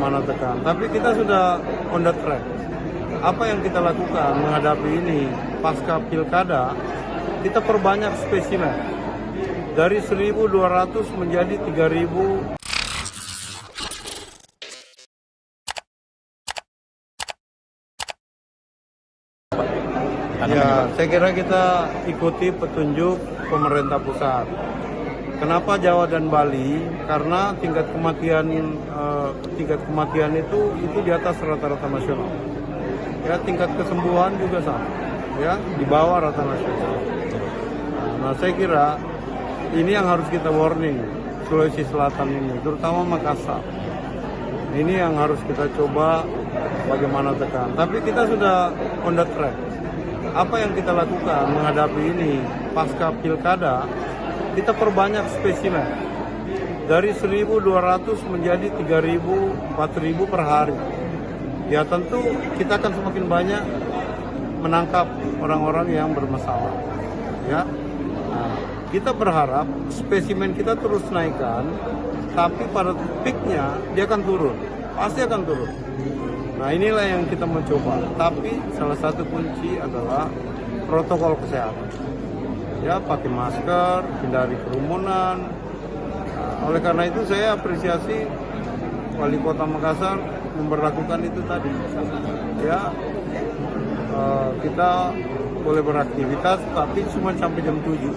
bagaimana tekan. Tapi kita sudah on the track. Apa yang kita lakukan menghadapi ini pasca pilkada, kita perbanyak spesimen dari 1.200 menjadi 3.000. Ya, saya kira kita ikuti petunjuk pemerintah pusat. Kenapa Jawa dan Bali? Karena tingkat kematian itu di atas rata-rata nasional. Ya, tingkat kesembuhan juga sama. Ya, di bawah rata nasional. Nah, saya kira ini yang harus kita warning Sulawesi Selatan ini, terutama Makassar. Ini yang harus kita coba bagaimana tekan. Tapi kita sudah on the track. Apa yang kita lakukan menghadapi ini pasca pilkada, kita perbanyak spesimen dari 1.200 menjadi 3.000, 4.000 per hari. Ya tentu kita akan semakin banyak menangkap orang-orang yang bermasalah. Ya, nah, kita berharap spesimen kita terus naikkan, tapi pada peaknya dia akan turun, pasti akan turun. Nah, inilah yang kita mencoba, tapi salah satu kunci adalah protokol kesehatan. Ya, pakai masker, hindari kerumunan. Nah, oleh karena itu saya apresiasi Wali Kota Makassar memberlakukan itu tadi. Ya, kita boleh beraktivitas, tapi cuma sampai jam 7.